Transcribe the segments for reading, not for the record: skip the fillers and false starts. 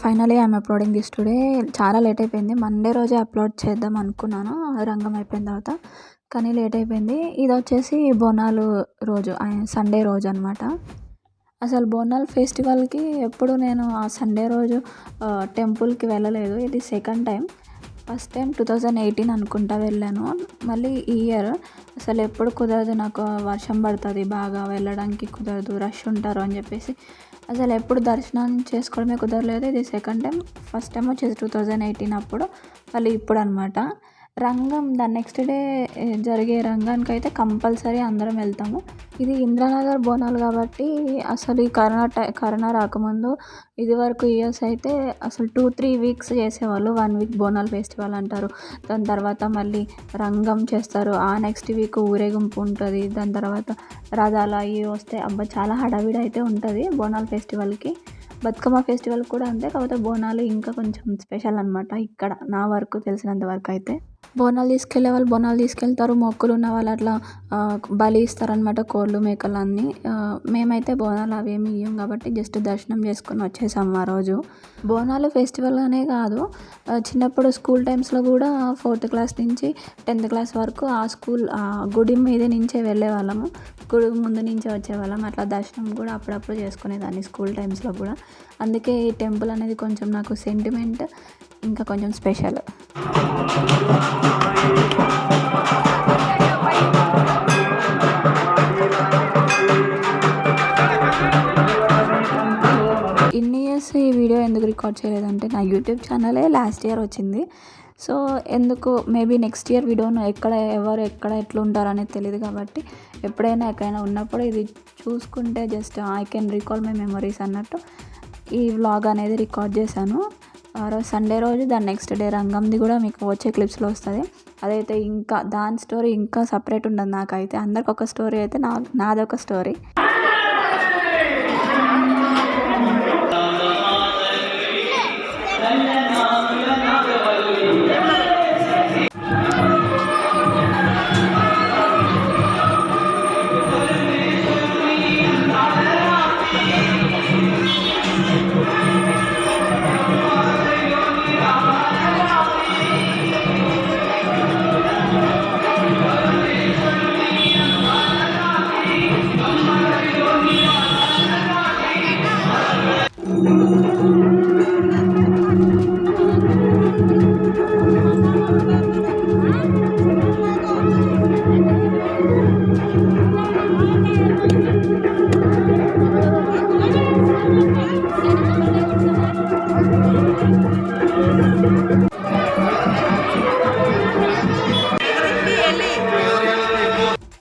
Finally I'm uploading this today. చాలా late అయిపోయింది. Monday రోజే అప్లోడ్ చేద్దాం అనుకున్నాను రంగం అయిపోయిన తర్వాత, కానీ లేట్ అయిపోయింది. ఇది వచ్చేసి బోనాలు రోజు, సండే రోజు అనమాట. అసలు బోనాలు ఫెస్టివల్కి ఎప్పుడు నేను ఆ సండే రోజు టెంపుల్కి వెళ్ళలేదు. ఇది సెకండ్ టైం. ఫస్ట్ టైం 2018 అనుకుంటా వెళ్ళాను. మళ్ళీ ఈ ఇయర్ అసలు ఎప్పుడు కుదరదు, నాకు వర్షం పడుతుంది, బాగా వెళ్ళడానికి కుదరదు, రష్ ఉంటారు అని చెప్పేసి అసలు ఎప్పుడు దర్శనం చేసుకోవడమే కుదరలేదు. ఇది సెకండ్ టైం. ఫస్ట్ టైం వచ్చేసి 2018 అప్పుడు, మళ్ళీ ఇప్పుడు అనమాట. రంగం దాని నెక్స్ట్ డే జరిగే రంగానికి అయితే కంపల్సరీ అందరం వెళ్తాము. ఇది ఇంద్రానగర్ బోనాలు కాబట్టి అసలు ఈ కరోనా రాకముందు ఇది వరకు ఇయర్స్ అయితే అసలు 2-3 వీక్స్ చేసేవాళ్ళు. 1 వీక్ బోనాలు ఫెస్టివల్ అంటారు, దాని తర్వాత మళ్ళీ రంగం చేస్తారు, ఆ నెక్స్ట్ వీక్ ఊరేగింపు ఉంటుంది, దాని తర్వాత రథాలు అవి వస్తే అబ్బా చాలా హడావిడి అయితే ఉంటుంది బోనాలు ఫెస్టివల్కి. బతుకమ్మ ఫెస్టివల్ కూడా అంతే, కాకపోతే బోనాలు ఇంకా కొంచెం స్పెషల్ అనమాట ఇక్కడ నా వరకు తెలిసినంత వరకు అయితే. బోనాలు తీసుకెళ్ళే వాళ్ళు బోనాలు తీసుకెళ్తారు, మొక్కులు ఉన్న వాళ్ళు అట్లా బలి ఇస్తారనమాట, కోళ్ళు మేకలు అన్నీ. మేమైతే బోనాలు అవేమి ఇవ్వం కాబట్టి జస్ట్ దర్శనం చేసుకొని వచ్చేసాము ఆ రోజు. బోనాలు ఫెస్టివల్ అనే కాదు, చిన్నప్పుడు స్కూల్ టైమ్స్లో కూడా 4th క్లాస్ నుంచి 10th క్లాస్ వరకు ఆ గుడి మీద నుంచే వెళ్ళే వాళ్ళము, గుడి ముందు నుంచే వచ్చేవాళ్ళం. అట్లా దర్శనం కూడా అప్పుడప్పుడు చేసుకునేదాన్ని స్కూల్ టైమ్స్లో కూడా. అందుకే ఈ టెంపుల్ అనేది కొంచెం నాకు సెంటిమెంట్, ఇంకా కొంచెం స్పెషల్. ఇన్ని ఇయర్స్ ఈ వీడియో ఎందుకు రికార్డ్ చేయలేదంటే నా యూట్యూబ్ ఛానలే లాస్ట్ ఇయర్ వచ్చింది. సో ఎందుకు మేబీ నెక్స్ట్ ఇయర్ వీడియోను ఎవరు ఎక్కడ ఎట్లా ఉంటారు అనేది తెలియదు కాబట్టి ఎప్పుడైనా ఎక్కడైనా ఉన్నప్పుడు ఇది చూసుకుంటే just I can recall my memories అన్నట్టు ఈ వ్లాగ్ అనేది రికార్డ్ చేశాను. ఆ రోజు సండే రోజు, దాని నెక్స్ట్ డే రంగంది కూడా మీకు వచ్చే క్లిప్స్లో వస్తుంది. అదైతే ఇంకా దాని స్టోరీ ఇంకా సపరేట్ ఉండదు నాకైతే. అందరికి ఒక స్టోరీ అయితే నాదొక స్టోరీ.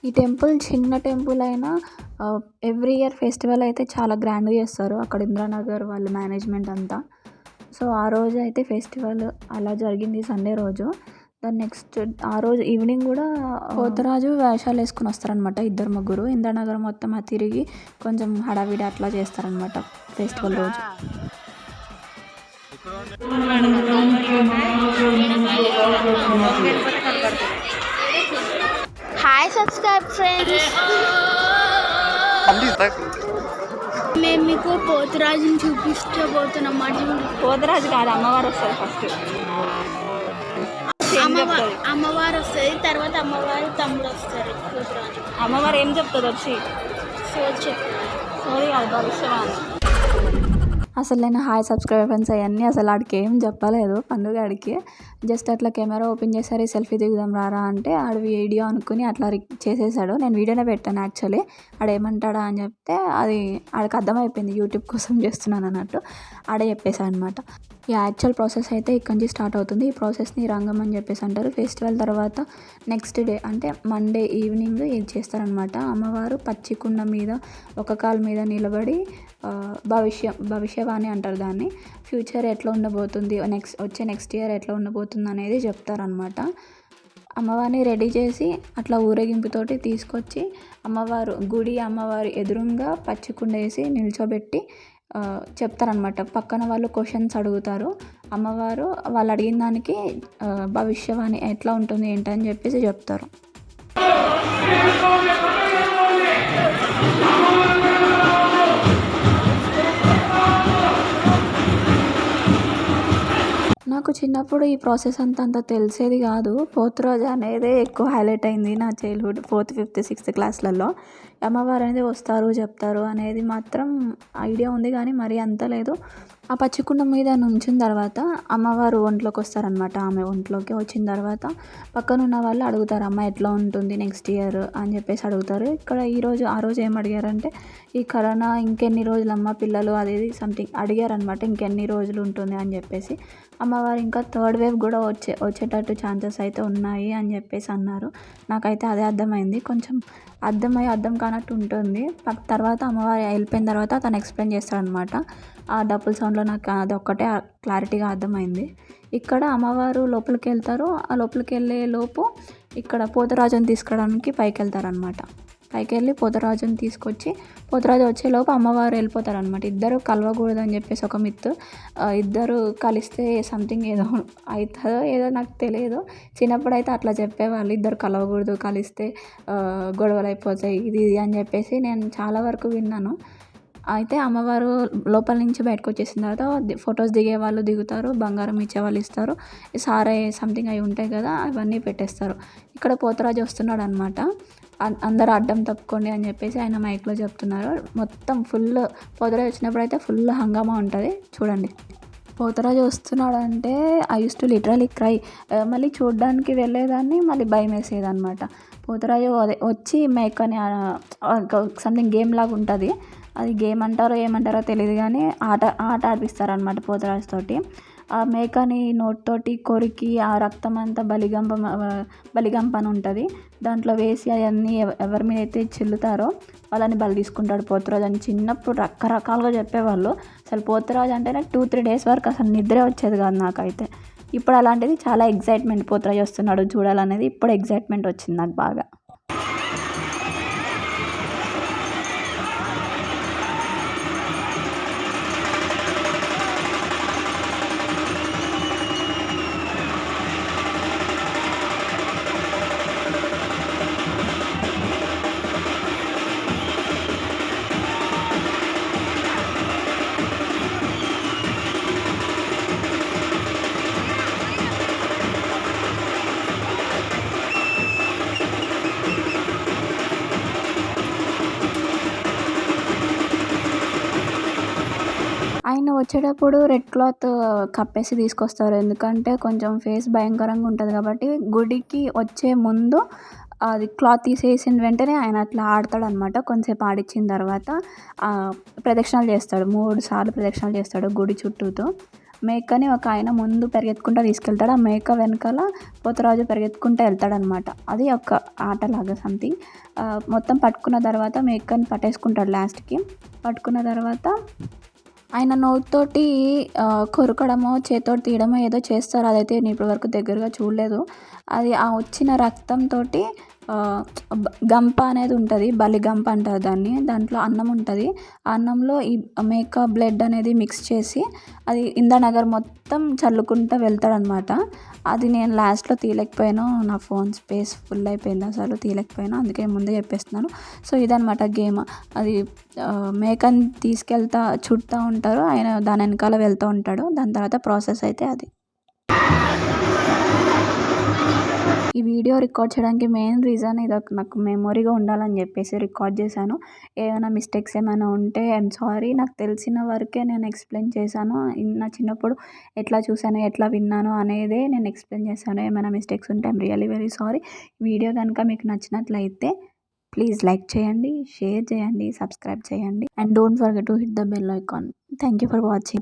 ఈ టెంపుల్ చిన్న టెంపుల్ అయినా ఎవ్రీ ఇయర్ ఫెస్టివల్ అయితే చాలా గ్రాండ్గా చేస్తారు అక్కడ ఇంద్రానగర్ వాళ్ళ మేనేజ్మెంట్ అంతా. సో ఆ రోజు అయితే ఫెస్టివల్ అలా జరిగింది సండే రోజు. దాని నెక్స్ట్ ఆ రోజు ఈవినింగ్ కూడా పోతరాజు వేషాలు వేసుకుని వస్తారనమాట, 2-3. ఇంద్రానగర్ మొత్తం తిరిగి కొంచెం హడావిడి అట్లా చేస్తారనమాట ఫెస్టివల్ రోజు. Hi subscribe friends. మేము మీకు పోతురాజుని చూపించబోతున్నాం. పోతరాజు కాదు, అమ్మవారు వస్తారు ఫస్ట్. అమ్మవారు వస్తుంది, తర్వాత అమ్మవారి తమ్ముడు వస్తారు పోతురాజు. అమ్మవారు ఏం చెప్తుంది వచ్చి? సోది చెప్తుంది. సోది కాదు, భవిష్యవాణి. అసలు నేను హాయ్ సబ్స్క్రైబర్ ఫ్రెండ్స్ అవన్నీ అసలు ఆడికి ఏం చెప్పలేదు. పండుగ ఆడికి జస్ట్ అట్లా కెమెరా ఓపెన్ చేసారి సెల్ఫీ దిగుదాం రారా అంటే ఆడు వీడియో అనుకుని అట్లా చేసేసాడు. నేను వీడియోనే పెట్టాను యాక్చువల్లీ. ఆడేమంటాడా అని చెప్తే అది ఆడికి అర్థమైపోయింది యూట్యూబ్ కోసం చేస్తున్నాను అన్నట్టు. ఆడే చెప్పేశాడు అనమాట. ఈ యాక్చువల్ ప్రాసెస్ అయితే ఇక్కడి నుంచి స్టార్ట్ అవుతుంది. ఈ ప్రాసెస్ని రంగం అని చెప్పేసి అంటారు. ఫెస్టివల్ తర్వాత నెక్స్ట్ డే అంటే మండే ఈవినింగ్ ఇది చేస్తారనమాట. అమ్మవారు పచ్చికుండ మీద ఒక కాలు మీద నిలబడి భవిష్యవాణి అంటారు దాన్ని. ఫ్యూచర్ ఎట్లా ఉండబోతుంది, నెక్స్ట్ ఇయర్ ఎట్లా ఉండబోతుంది అనేది చెప్తారనమాట. అమ్మవారిని రెడీ చేసి అట్లా ఊరేగింపుతోటి తీసుకొచ్చి అమ్మవారి ఎదురుగా పచ్చికుండ వేసి నిల్చోబెట్టి చెప్తారనమాట. పక్కన వాళ్ళు క్వశ్చన్స్ అడుగుతారు. అమ్మవారు వాళ్ళు అడిగిన దానికి భవిష్యవాణి ఎట్లా ఉంటుంది ఏంటని చెప్పేసి చెప్తారు. నాకు చిన్నప్పుడు ఈ ప్రాసెస్ అంత తెలిసేది కాదు. ఫోర్త్ రోజు అనేదే ఎక్కువ హైలైట్ అయింది నా చైల్డ్‌హుడ్ 4థ్, 5థ్, 6థ్ క్లాస్‌లలో. అమ్మవారు అనేది వస్తారు, చెప్తారు అనేది మాత్రం ఐడియా ఉంది కానీ మరీ అంత లేదు. ఆ పచ్చికుండ మీద నుంచిన తర్వాత అమ్మవారు ఒంట్లోకి వస్తారనమాట. ఆమె ఒంట్లోకి వచ్చిన తర్వాత పక్కనున్న వాళ్ళు అడుగుతారు, అమ్మ ఎట్లా ఉంటుంది నెక్స్ట్ ఇయర్ అని చెప్పేసి అడుగుతారు. ఇక్కడ ఆ రోజు ఏం అడిగారంటే, ఈ కరోనా ఇంకెన్ని రోజులమ్మ పిల్లలు అది సంథింగ్ అడిగారనమాట. ఇంకెన్ని రోజులు ఉంటుంది అని చెప్పేసి. అమ్మవారు ఇంకా థర్డ్ వేవ్ కూడా వచ్చేటట్టు ఛాన్సెస్ అయితే ఉన్నాయి అని చెప్పేసి అన్నారు. నాకైతే అదే అర్థమైంది. కొంచెం అర్థం కానట్టు ఉంటుంది. తర్వాత అమ్మవారు వెళ్ళిపోయిన తర్వాత తను ఎక్స్ప్లెయిన్ చేస్తాడనమాట. ఆ డప్పుల సౌండ్లో నాకు అదొక్కటే క్లారిటీగా అర్థమైంది. ఇక్కడ అమ్మవారు లోపలికి వెళ్తారు. ఆ లోపలికి వెళ్ళే లోపు ఇక్కడ పోతరాజుని తీసుకురావడానికి పైకి వెళ్తారనమాట. పైకి వెళ్ళి పోతరాజుని తీసుకొచ్చి పోతరాజు వచ్చేలోపు అమ్మవారు వెళ్ళిపోతారనమాట. ఇద్దరు కలవకూడదని చెప్పేసి ఒక మిత్. ఇద్దరు కలిస్తే సంథింగ్ ఏదో అవుతుందో ఏదో నాకు తెలియదు. చిన్నప్పుడైతే అట్లా చెప్పేవాళ్ళు, ఇద్దరు కలవకూడదు, కలిస్తే గొడవలు అయిపోతాయి ఇది అని చెప్పేసి నేను చాలా వరకు విన్నాను. అయితే అమ్మవారు లోపల నుంచి బయటకు వచ్చేసిన తర్వాత ఫొటోస్ దిగే వాళ్ళు దిగుతారు, బంగారం ఇచ్చేవాళ్ళు ఇస్తారు, సారే సంథింగ్ అవి ఉంటాయి కదా అవన్నీ పెట్టేస్తారు. ఇక్కడ పోతరాజు వస్తున్నాడు అనమాట. అందరూ అడ్డం తప్పుకోండి అని చెప్పేసి ఆయన మైక్లో చెప్తున్నారు. మొత్తం ఫుల్ పోతరాజు వచ్చినప్పుడు అయితే ఫుల్ హంగామా ఉంటుంది చూడండి. పోతరాజు వస్తున్నాడు అంటే I use to literally cry. మళ్ళీ చూడడానికి వెళ్ళేదాన్ని, మళ్ళీ భయం వేసేది అనమాట. పోతరాజు వచ్చి మేకని సంథింగ్ గేమ్ లాగా ఉంటుంది. అది గేమ్ అంటారో ఏమంటారో తెలియదు కానీ ఆట ఆడిపిస్తారనమాట పోతరాజుతోటి. ఆ మేకని నోటితోటి కొరికి ఆ రక్తం అంతా బలిగంప అని ఉంటుంది, దాంట్లో వేసి అవన్నీ ఎవరి మీద అయితే చిల్లుతారో వాళ్ళని బలి తీసుకుంటాడు పోతరాజు అని చిన్నప్పుడు రకరకాలుగా చెప్పేవాళ్ళు. అసలు పోతరాజు అంటేనే 2-3 డేస్ వరకు అసలు నిద్రే వచ్చేది కాదు నాకైతే. ఇప్పుడు అలాంటిది చాలా ఎగ్జైట్మెంట్, పోతరాజు వస్తున్నాడు చూడాలనేది ఇప్పుడు ఎగ్జైట్మెంట్ వచ్చింది నాకు బాగా. ఆయన వచ్చేటప్పుడు రెడ్ క్లాత్ కప్పేసి తీసుకొస్తారు. ఎందుకంటే కొంచెం ఫేస్ భయంకరంగా ఉంటుంది కాబట్టి. గుడికి వచ్చే ముందు అది క్లాత్ తీసేసిన వెంటనే ఆయన అట్లా ఆడతాడనమాట. కొంతసేపు ఆడించిన తర్వాత ప్రదక్షిణాలు చేస్తాడు. 3 సార్లు ప్రదక్షిణాలు చేస్తాడు గుడి చుట్టూతో. మేకని ఒక ఆయన ముందు పరిగెత్తుకుంటూ తీసుకెళ్తాడు. ఆ మేక వెనకాల పోతరాజు పరిగెత్తుకుంటూ వెళ్తాడనమాట. అది ఒక ఆటలాగా సంథింగ్. మొత్తం పట్టుకున్న తర్వాత మేకని పట్టేసుకుంటాడు లాస్ట్కి. పట్టుకున్న తర్వాత ఆయన నోటితోటి కొరకడమో చేతితోటి తీయడమో ఏదో చేస్తారు. అదైతే నేను ఇప్పటివరకు దగ్గరగా చూడలేదు. అది ఆ వచ్చిన రక్తంతోటి గంప అనేది ఉంటుంది, బలి గంప అంటారు దాన్ని. దాంట్లో అన్నం ఉంటుంది. ఆ అన్నంలో ఈ మేక బ్లడ్ అనేది మిక్స్ చేసి అది ఇంద్రనగర్ మొత్తం చల్లుకుంటూ వెళ్తాడనమాట. అది నేను లాస్ట్లో తీయలేకపోయాను, నా ఫోన్ స్పేస్ ఫుల్ అయిపోయింది, అసలు తీయలేకపోయాను. అందుకే ముందే చెప్పేస్తున్నాను. సో ఇదనమాట గేమ్. అది మేకని చుడుతూ ఉంటారు, ఆయన దాని వెనకాల వెళ్తూ ఉంటాడు. దాని తర్వాత ప్రాసెస్ అయితే అది. ఈ వీడియో రికార్డ్ చేయడానికి మెయిన్ రీజన్ ఇదొక నాకు మెమొరీగా ఉండాలని చెప్పేసి రికార్డ్ చేశాను. ఏమైనా మిస్టేక్స్ ఏమైనా ఉంటే ఐఎమ్ సారీ. నాకు తెలిసిన వరకే నేను ఎక్స్ప్లెయిన్ చేశాను. నా చిన్నప్పుడు ఎట్లా చూశాను, ఎట్లా విన్నాను అనేదే నేను ఎక్స్ప్లెయిన్ చేశాను. ఏమైనా మిస్టేక్స్ ఉంటే I'm really very sorry. Video కనుక మీకు నచ్చినట్లయితే ప్లీజ్ లైక్ చేయండి, షేర్ చేయండి, సబ్స్క్రైబ్ చేయండి and don't forget to hit the bell icon. Thank you for watching.